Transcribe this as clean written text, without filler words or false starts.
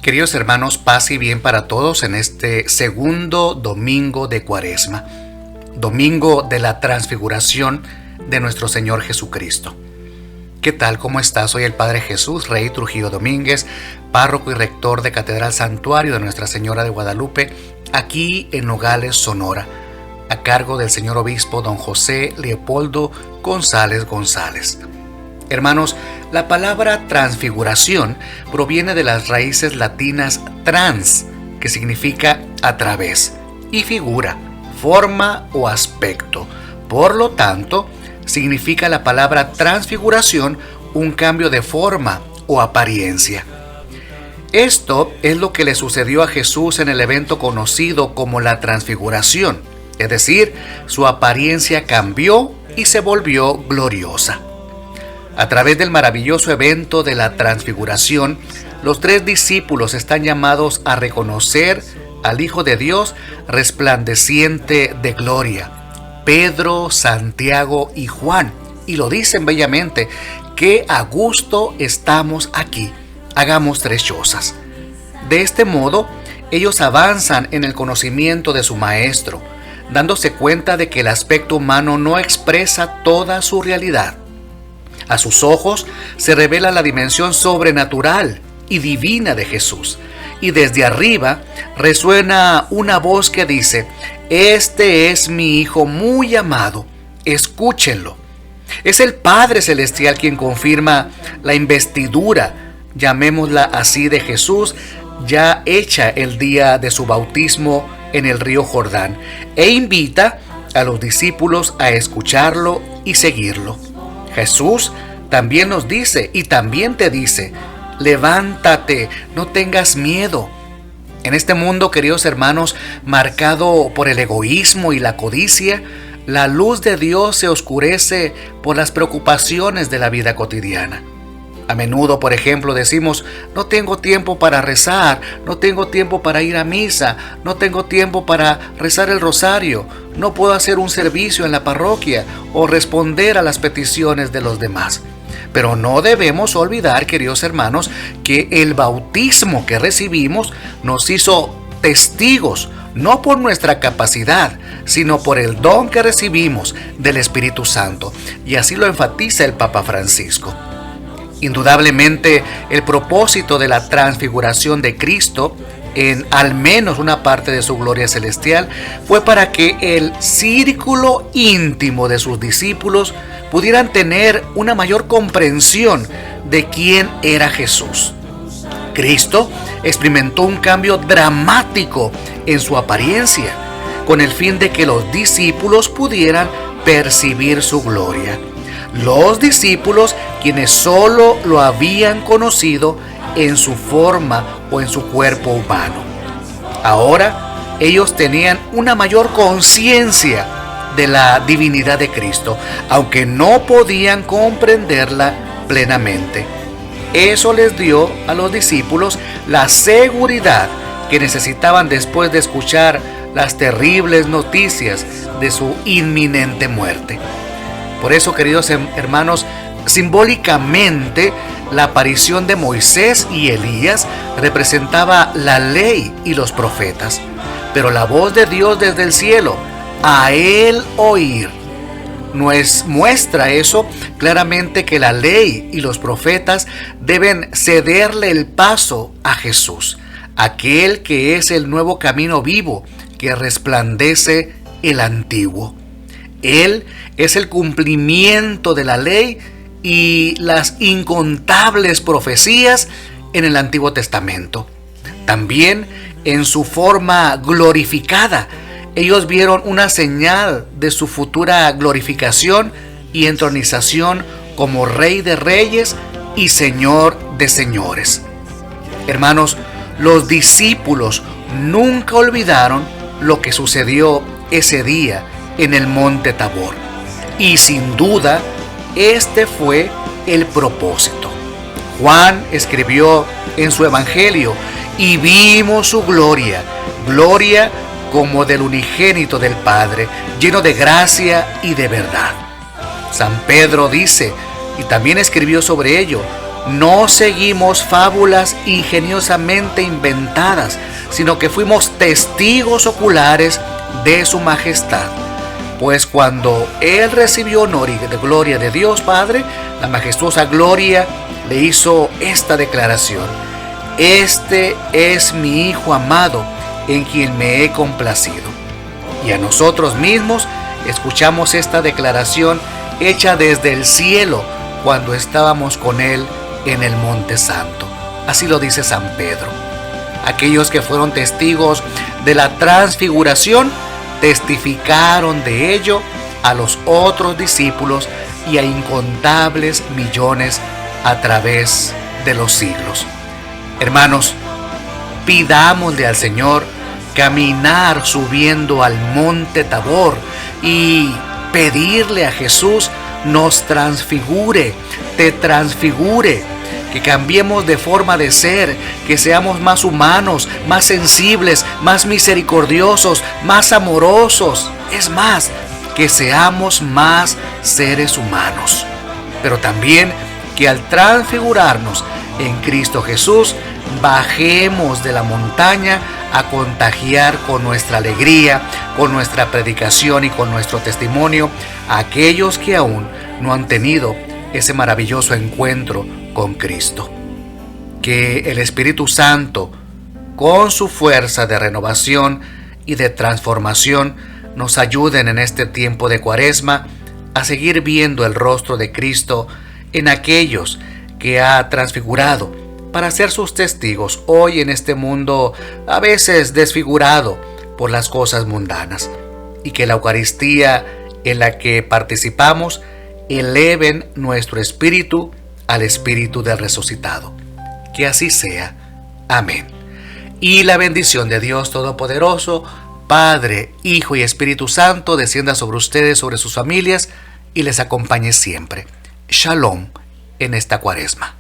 Queridos hermanos, paz y bien para todos en este segundo domingo de Cuaresma, domingo de la transfiguración de nuestro Señor Jesucristo. ¿Qué tal? ¿Cómo estás? Soy el Padre Jesús Rey Trujillo Domínguez, párroco y rector de Catedral Santuario de Nuestra Señora de Guadalupe, aquí en Nogales, Sonora, a cargo del señor obispo don José Leopoldo González González. Hermanos, la palabra transfiguración proviene de las raíces latinas trans, que significa a través, y figura, forma o aspecto. Por lo tanto, significa la palabra transfiguración un cambio de forma o apariencia. Esto es lo que le sucedió a Jesús en el evento conocido como la transfiguración, es decir, su apariencia cambió y se volvió gloriosa. A través del maravilloso evento de la transfiguración, los tres discípulos están llamados a reconocer al Hijo de Dios resplandeciente de gloria. Pedro, Santiago y Juan, y lo dicen bellamente: qué a gusto estamos aquí, hagamos tres chozas. De este modo, ellos avanzan en el conocimiento de su Maestro, dándose cuenta de que el aspecto humano no expresa toda su realidad. A sus ojos se revela la dimensión sobrenatural y divina de Jesús, y desde arriba resuena una voz que dice: este es mi Hijo muy amado, escúchenlo. Es el Padre Celestial quien confirma la investidura, llamémosla así, de Jesús, ya hecha el día de su bautismo en el río Jordán, e invita a los discípulos a escucharlo y seguirlo. Jesús también nos dice y también te dice: levántate, no tengas miedo. En este mundo, queridos hermanos, marcado por el egoísmo y la codicia, la luz de Dios se oscurece por las preocupaciones de la vida cotidiana. A menudo, por ejemplo, decimos: no tengo tiempo para rezar, no tengo tiempo para ir a misa, no tengo tiempo para rezar el rosario, no puedo hacer un servicio en la parroquia o responder a las peticiones de los demás. Pero no debemos olvidar, queridos hermanos, que el bautismo que recibimos nos hizo testigos, no por nuestra capacidad, sino por el don que recibimos del Espíritu Santo. Y así lo enfatiza el Papa Francisco. Indudablemente, el propósito de la transfiguración de Cristo, en al menos una parte de su gloria celestial, fue para que el círculo íntimo de sus discípulos pudieran tener una mayor comprensión de quién era Jesús. Cristo experimentó un cambio dramático en su apariencia, con el fin de que los discípulos pudieran percibir su gloria. Los discípulos, quienes solo lo habían conocido en su forma o en su cuerpo humano. Ahora ellos tenían una mayor conciencia de la divinidad de Cristo, aunque no podían comprenderla plenamente. Eso les dio a los discípulos la seguridad que necesitaban después de escuchar las terribles noticias de su inminente muerte. Por eso, queridos hermanos, simbólicamente, la aparición de Moisés y Elías representaba la ley y los profetas, pero la voz de Dios desde el cielo, a él oír, nos muestra eso claramente, que la ley y los profetas deben cederle el paso a Jesús, aquel que es el nuevo camino vivo que resplandece el antiguo. Él es el cumplimiento de la ley y las incontables profecías en el Antiguo Testamento. También en su forma glorificada, ellos vieron una señal de su futura glorificación y entronización como Rey de Reyes y Señor de Señores. Hermanos, los discípulos nunca olvidaron lo que sucedió ese día en el monte Tabor. Y sin duda, este fue el propósito. Juan escribió en su evangelio: y vimos su gloria, gloria como del unigénito del Padre, lleno de gracia y de verdad. San Pedro dice, y también escribió sobre ello: no seguimos fábulas ingeniosamente inventadas, sino que fuimos testigos oculares de su majestad. Pues cuando Él recibió honor y de gloria de Dios Padre, la majestuosa gloria le hizo esta declaración: este es mi Hijo amado, en quien me he complacido. Y a nosotros mismos escuchamos esta declaración hecha desde el cielo cuando estábamos con Él en el Monte Santo. Así lo dice San Pedro. Aquellos que fueron testigos de la transfiguración testificaron de ello a los otros discípulos y a incontables millones a través de los siglos. Hermanos, pidámosle al Señor caminar subiendo al monte Tabor y pedirle a Jesús nos transfigure, te transfigure, que cambiemos de forma de ser, que seamos más humanos, más sensibles, más misericordiosos, más amorosos. Es más, que seamos más seres humanos. Pero también que al transfigurarnos en Cristo Jesús, bajemos de la montaña a contagiar con nuestra alegría, con nuestra predicación y con nuestro testimonio a aquellos que aún no han tenido ese maravilloso encuentro con Cristo. Que el Espíritu Santo, con su fuerza de renovación y de transformación, nos ayuden en este tiempo de Cuaresma a seguir viendo el rostro de Cristo en aquellos que ha transfigurado, para ser sus testigos hoy en este mundo a veces desfigurado por las cosas mundanas, y que la Eucaristía en la que participamos eleven nuestro espíritu al espíritu del resucitado. Que así sea. Amén. Y la bendición de Dios Todopoderoso, Padre, Hijo y Espíritu Santo, descienda sobre ustedes, sobre sus familias, y les acompañe siempre. Shalom en esta Cuaresma.